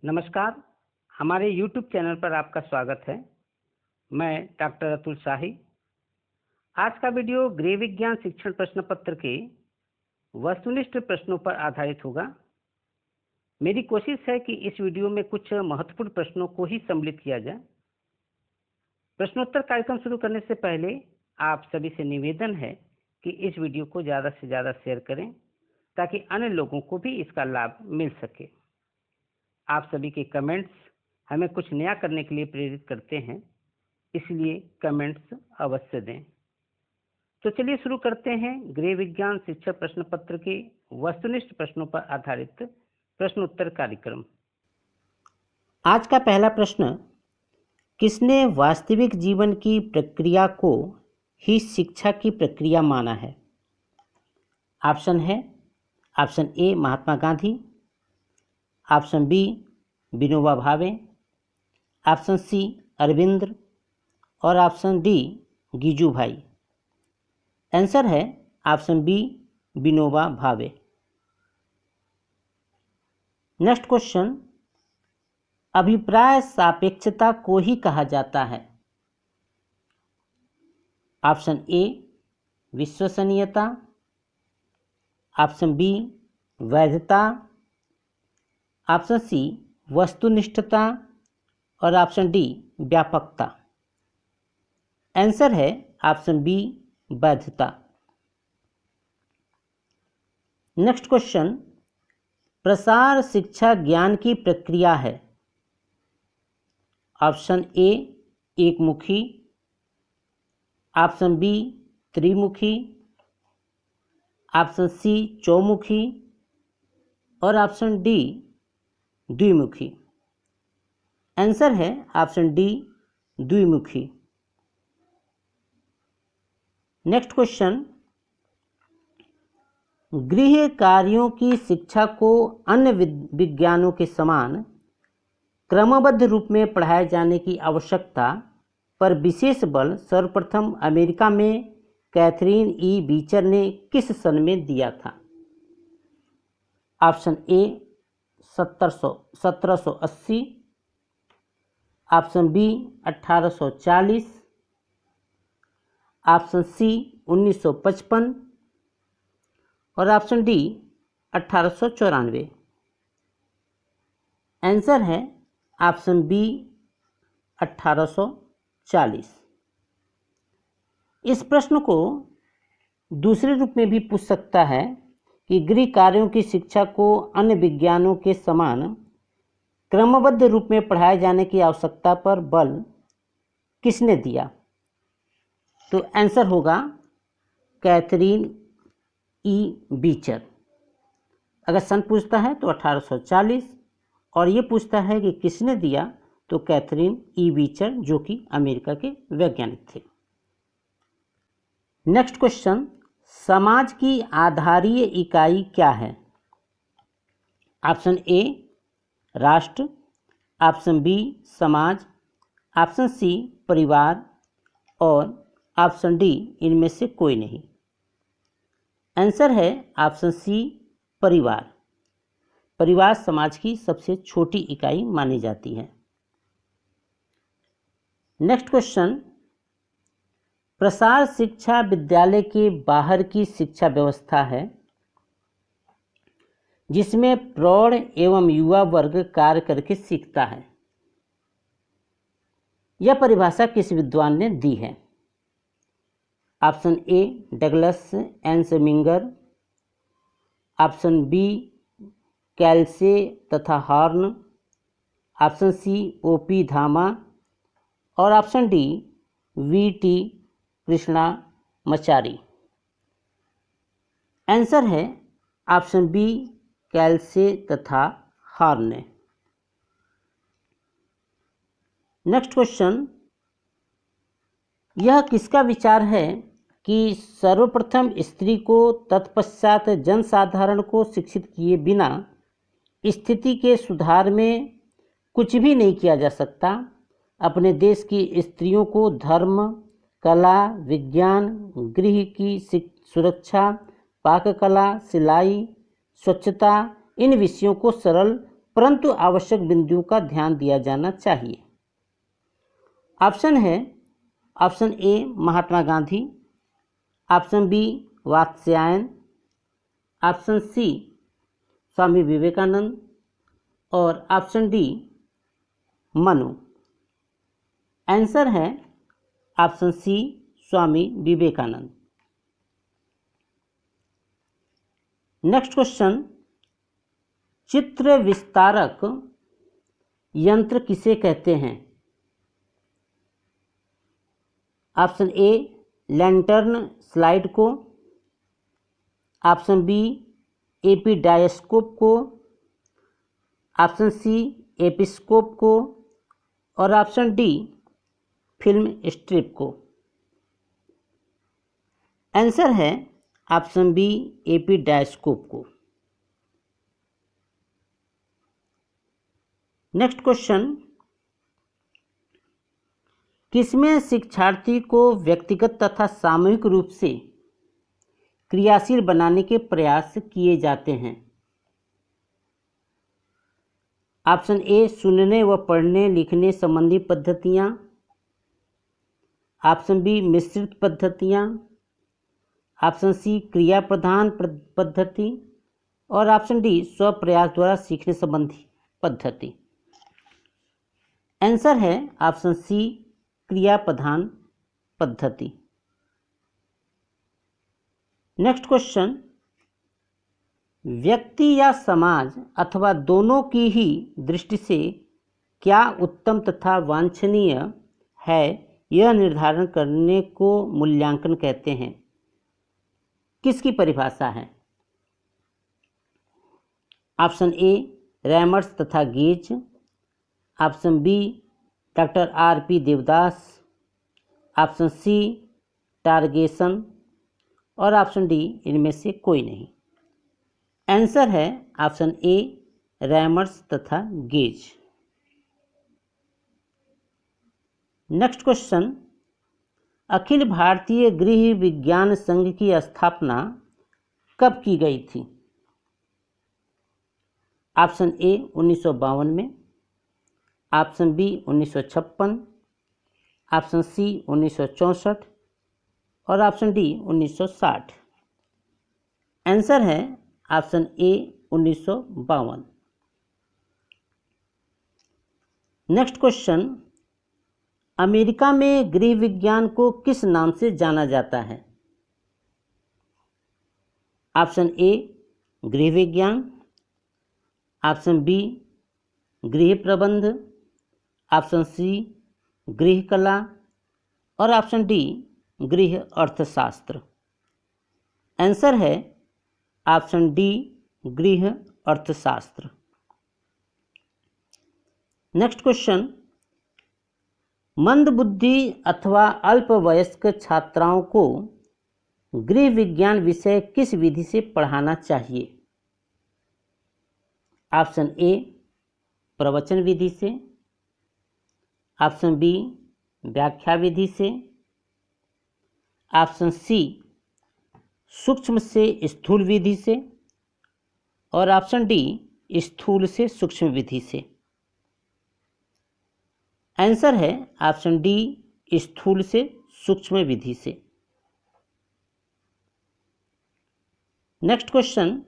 नमस्कार, हमारे YouTube channel पर आपका स्वागत है। मैं डॉक्टर अतुल शाही। आज का वीडियो गृह विज्ञान शिक्षण प्रश्न पत्र के वस्तुनिष्ठ प्रश्नों पर आधारित होगा। मेरी कोशिश है कि इस वीडियो में कुछ महत्वपूर्ण प्रश्नों को ही सम्मिलित किया जाए। प्रश्नोत्तर कार्यक्रम शुरू करने से पहले आप सभी से निवेदन है कि इस वीडियो को ज़्यादा से ज़्यादा शेयर करें ताकि अन्य लोगों को भी इसका लाभ मिल सके। आप सभी के कमेंट्स हमें कुछ नया करने के लिए प्रेरित करते हैं, इसलिए कमेंट्स अवश्य दें। तो चलिए शुरू करते हैं गृह विज्ञान शिक्षक प्रश्न पत्र के वस्तुनिष्ठ प्रश्नों पर आधारित प्रश्नोत्तर कार्यक्रम। आज का पहला प्रश्न, किसने वास्तविक जीवन की प्रक्रिया को ही शिक्षा की प्रक्रिया माना है? ऑप्शन है option A Mahatma Gandhi, option B Vinoba Bhave, option सी अरविंद और ऑप्शन डी गिजू भाई। आंसर है ऑप्शन बी विनोबा भावे। नेक्स्ट क्वेश्चन, अभिप्राय सापेक्षता को ही कहा जाता है? ऑप्शन ए विश्वसनीयता, ऑप्शन बी वैधता, ऑप्शन सी वस्तुनिष्ठता और ऑप्शन डी व्यापकता। आंसर है ऑप्शन बी वैधता। नेक्स्ट क्वेश्चन, प्रसार शिक्षा ज्ञान की प्रक्रिया है? ऑप्शन ए एकमुखी, ऑप्शन बी त्रिमुखी, ऑप्शन सी चौमुखी और ऑप्शन डी द्विमुखी। आंसर है ऑप्शन डी द्विमुखी। नेक्स्ट क्वेश्चन, गृह कार्यों की शिक्षा को अन्य विज्ञानों के समान क्रमबद्ध रूप में पढ़ाए जाने की आवश्यकता पर विशेष बल सर्वप्रथम अमेरिका में कैथरीन ई बीचर ने किस सन में दिया था? Option A 1780, option B 1840, option C 1955 और ऑप्शन डी 1894। आंसर है ऑप्शन बी 1840। इस प्रश्न को दूसरे रूप में भी पूछ सकता है कि गृह कार्यों की शिक्षा को अन्य विज्ञानों के समान क्रमबद्ध रूप में पढ़ाए जाने की आवश्यकता पर बल किसने दिया? तो आंसर होगा कैथरीन ई बीचर। अगर सन पूछता है तो 1840 और ये पूछता है कि किसने दिया तो कैथरीन ई बीचर, जो कि अमेरिका के वैज्ञानिक थे। नेक्स्ट क्वेश्चन, समाज की आधारीय इकाई क्या है? ऑप्शन ए राष्ट्र, ऑप्शन बी समाज, ऑप्शन सी परिवार और ऑप्शन डी इनमें से कोई नहीं। आंसर है ऑप्शन सी परिवार। परिवार समाज की सबसे छोटी इकाई मानी जाती है। नेक्स्ट क्वेश्चन, प्रसार शिक्षा विद्यालय के बाहर की शिक्षा व्यवस्था है जिसमें प्रौढ़ एवं युवा वर्ग कार्य करके सीखता है। यह परिभाषा किस विद्वान ने दी है? Option A Douglas Ensminger, option B Kelsey तथा Horn, option C OP Dhama और option D VT. Krishnamachari. Answer है ऑप्शन बी कैल्से तथा हॉर्न। नेक्स्ट क्वेश्चन, यह किसका विचार है कि सर्वप्रथम स्त्री को तत्पश्चात जनसाधारण को शिक्षित किए बिना स्थिति के सुधार में कुछ भी नहीं किया जा सकता? अपने देश की स्त्रियों को धर्म, कला, विज्ञान, गृह की सुरक्षा, पाककला, सिलाई, स्वच्छता इन विषयों को सरल परंतु आवश्यक बिंदुओं का ध्यान दिया जाना चाहिए। ऑप्शन है, option A Mahatma Gandhi, option B Vatsyayan, option C Swami Vivekananda और ऑप्शन डी मनु। आंसर है option C Swami Vivekananda. Next question, चित्र विस्तारक यंत्र किसे कहते हैं? ऑप्शन ए लैंटर्न स्लाइड को, ऑप्शन बी एपीडायस्कोप को, ऑप्शन सी एपिस्कोप को और ऑप्शन डी फिल्म स्ट्रिप को। आंसर है ऑप्शन बी एपीडायस्कोप को। नेक्स्ट क्वेश्चन, किसमें शिक्षार्थी को व्यक्तिगत तथा सामूहिक रूप से क्रियाशील बनाने के प्रयास किए जाते हैं? ऑप्शन ए सुनने व पढ़ने लिखने संबंधी पद्धतियाँ, ऑप्शन बी मिश्रित पद्धतियाँ, ऑप्शन सी क्रिया प्रधान पद्धति और ऑप्शन डी स्वप्रयास द्वारा सीखने संबंधी पद्धति। आंसर है ऑप्शन सी क्रिया प्रधान पद्धति। नेक्स्ट क्वेश्चन, व्यक्ति या समाज अथवा दोनों की ही दृष्टि से क्या उत्तम तथा वांछनीय है, यह निर्धारण करने को मूल्यांकन कहते हैं? किसकी परिभाषा है? ऑप्शन ए रैमर्स तथा Gage, option B doctor RP. Devdas, option C टारगेसन और ऑप्शन डी इनमें से कोई नहीं। आंसर है ऑप्शन ए रैमर्स तथा gauge. Next question, Akhil Bharatiya गृह विज्ञान संघ की स्थापना कब की गई थी? ऑप्शन ए 1952 में, ऑप्शन बी 1956, ऑप्शन सी 1964 और ऑप्शन डी 1960। आंसर है ऑप्शन ए 1952। नेक्स्ट क्वेश्चन, अमेरिका में गृह विज्ञान को किस नाम से जाना जाता है? ऑप्शन ए गृह विज्ञान, ऑप्शन बी गृह प्रबंध, ऑप्शन सी गृह कला और ऑप्शन डी गृह अर्थशास्त्र। आंसर है ऑप्शन डी गृह अर्थशास्त्र। नेक्स्ट क्वेश्चन, मंदबुद्धि अथवा अल्पवयस्क छात्राओं को गृह विज्ञान विषय किस विधि से पढ़ाना चाहिए? ऑप्शन ए प्रवचन विधि से, ऑप्शन बी व्याख्या विधि से, ऑप्शन सी सूक्ष्म से स्थूल विधि से और ऑप्शन डी स्थूल से सूक्ष्म विधि से। आंसर है ऑप्शन डी स्थूल से सूक्ष्म विधि से। नेक्स्ट क्वेश्चन,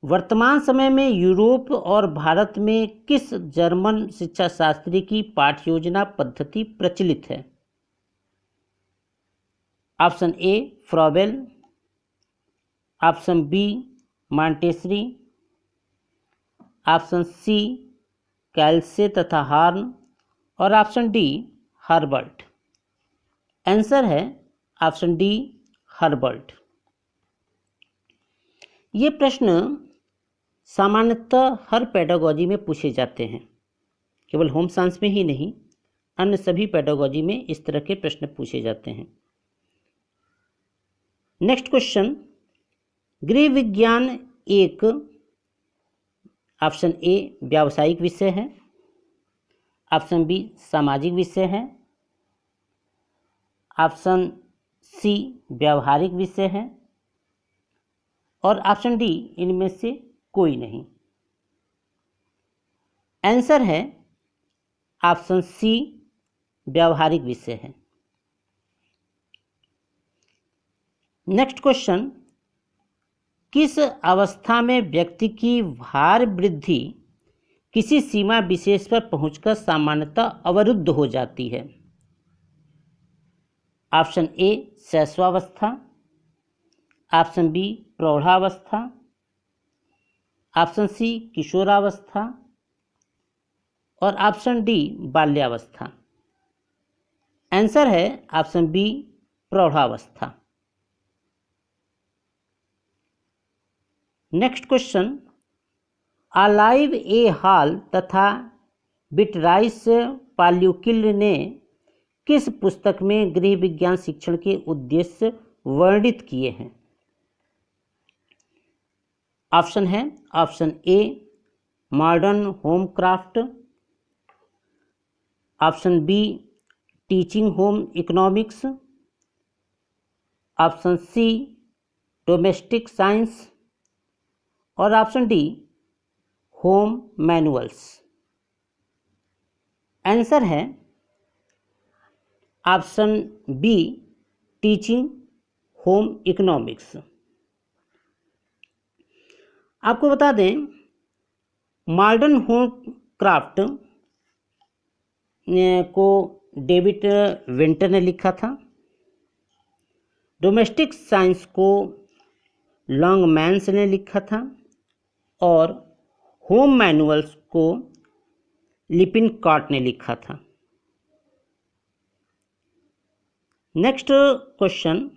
वर्तमान समय में यूरोप और भारत में किस जर्मन शिक्षा शास्त्री की पाठ्य योजना पद्धति प्रचलित है? Option A Froebel, option B Montessori, option C Kelsey तथा हार्न और ऑप्शन डी हर्बर्ट। आंसर है ऑप्शन डी हर्बर्ट। ये प्रश्न सामान्यतः हर पेडागॉजी में पूछे जाते हैं, केवल होम साइंस में ही नहीं, अन्य सभी पेडागॉजी में इस तरह के प्रश्न पूछे जाते हैं। नेक्स्ट क्वेश्चन, गृह विज्ञान एक ऑप्शन ए व्यावसायिक विषय है, ऑप्शन बी सामाजिक विषय है, ऑप्शन सी व्यावहारिक विषय है और ऑप्शन डी इनमें से कोई नहीं। आंसर है ऑप्शन सी, व्यावहारिक विषय है। नेक्स्ट क्वेश्चन, किस अवस्था में व्यक्ति की भार वृद्धि किसी सीमा विशेष पर पहुंचकर सामान्यतः अवरुद्ध हो जाती है? ऑप्शन ए शैशवावस्था, ऑप्शन बी प्रौढ़ावस्था, ऑप्शन सी किशोरावस्था और ऑप्शन डी बाल्यावस्था। आंसर है ऑप्शन बी प्रौढ़ावस्था। नेक्स्ट क्वेश्चन, अलाइव ए हॉल तथा बिटराइस पाल्यूकिल ने किस पुस्तक में गृह विज्ञान शिक्षण के उद्देश्य वर्णित किए हैं? ऑप्शन है option A modern home craft, option B teaching home economics, option C domestic science और option D home manuals. Answer है option B teaching home economics. आपको बता दें, मॉडर्न होम क्राफ्ट को डेविड विंटर ने लिखा था, डोमेस्टिक साइंस को लॉन्गमैन्स ने लिखा था और होम मैनुअल्स को लिपिनकॉट ने लिखा था। नेक्स्ट क्वेश्चन,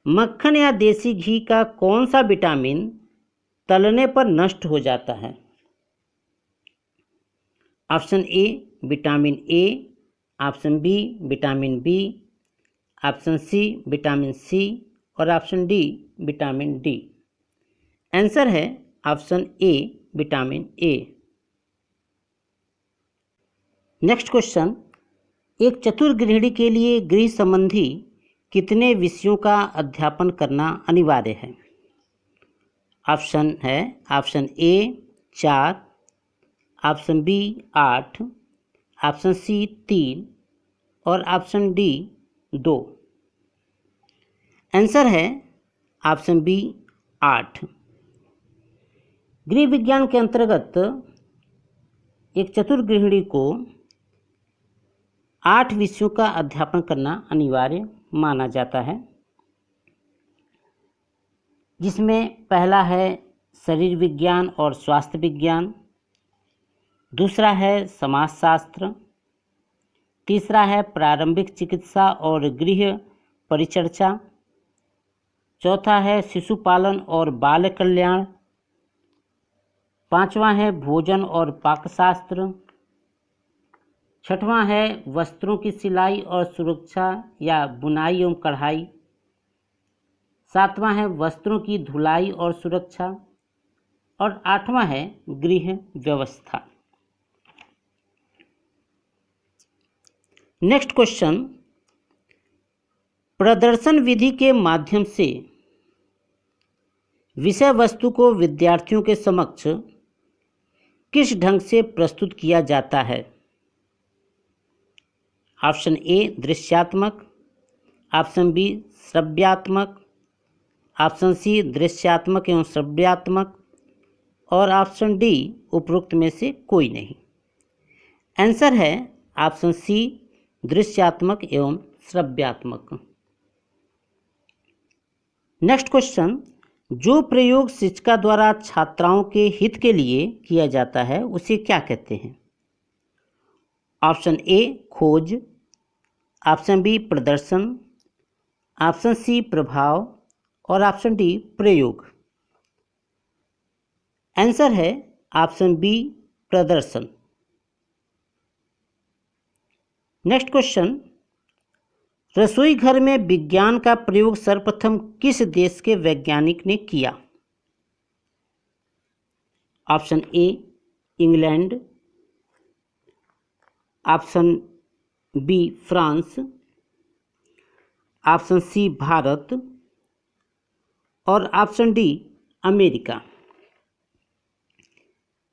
मक्खन या देसी घी का कौन सा विटामिन तलने पर नष्ट हो जाता है? Option A vitamin A, option B vitamin B, option C vitamin C और option D vitamin D. Answer है option A vitamin A. Next question, एक चतुर गृहिणी के लिए गृह संबंधी कितने विषयों का अध्यापन करना अनिवार्य है? ऑप्शन है option A 4, option B 8, option C 3 और ऑप्शन डी 2। आंसर है ऑप्शन बी 8। गृह विज्ञान के अंतर्गत एक चतुर गृहिणी को 8 विषयों का अध्यापन करना अनिवार्य माना जाता है, जिसमें पहला है शरीर विज्ञान और स्वास्थ्य विज्ञान, दूसरा है समाजशास्त्र, तीसरा है प्रारंभिक चिकित्सा और गृह परिचर्चा, चौथा है शिशुपालन और बाल कल्याण, पांचवा है भोजन और पाकशास्त्र, छठवां है वस्त्रों की सिलाई और सुरक्षा या बुनाई एवं कढ़ाई, सातवां है वस्त्रों की धुलाई और सुरक्षा और आठवां है गृह व्यवस्था। नेक्स्ट क्वेश्चन, प्रदर्शन विधि के माध्यम से विषय वस्तु को विद्यार्थियों के समक्ष किस ढंग से प्रस्तुत किया जाता है? ऑप्शन ए दृश्यात्मक, ऑप्शन बी श्रव्यात्मक, ऑप्शन सी दृश्यात्मक एवं श्रव्यात्मक और ऑप्शन डी उपरोक्त में से कोई नहीं। आंसर है ऑप्शन सी दृश्यात्मक एवं श्रव्यात्मक। नेक्स्ट क्वेश्चन, जो प्रयोग शिक्षिका द्वारा छात्राओं के हित के लिए किया जाता है उसे क्या कहते हैं? ऑप्शन ए खोज, ऑप्शन बी प्रदर्शन, ऑप्शन सी प्रभाव और ऑप्शन डी प्रयोग। आंसर है ऑप्शन बी प्रदर्शन। नेक्स्ट क्वेश्चन, रसोई घर में विज्ञान का प्रयोग सर्वप्रथम किस देश के वैज्ञानिक ने किया? Option A England, option B France, option C Bharat और ऑप्शन डी अमेरिका।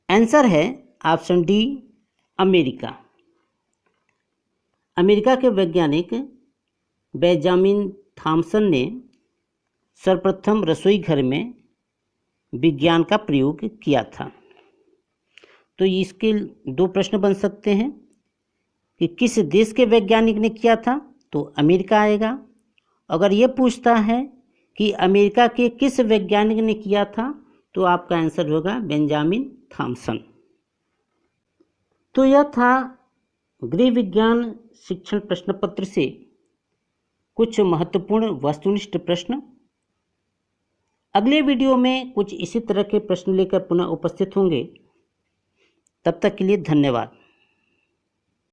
आंसर है ऑप्शन डी अमेरिका। अमेरिका के वैज्ञानिक बेंजामिन थॉमसन ने सर्वप्रथम रसोई घर में विज्ञान का प्रयोग किया था। तो इसके दो प्रश्न बन सकते हैं कि किस देश के वैज्ञानिक ने किया था, तो अमेरिका आएगा। अगर ये पूछता है कि अमेरिका के किस वैज्ञानिक ने किया था, तो आपका आंसर होगा बेंजामिन थॉमसन। तो यह था गृह विज्ञान शिक्षण प्रश्न पत्र से कुछ महत्वपूर्ण वस्तुनिष्ठ प्रश्न। अगले वीडियो में कुछ इसी तरह के प्रश्न लेकर पुनः उपस्थित होंगे। तब तक के लिए धन्यवाद।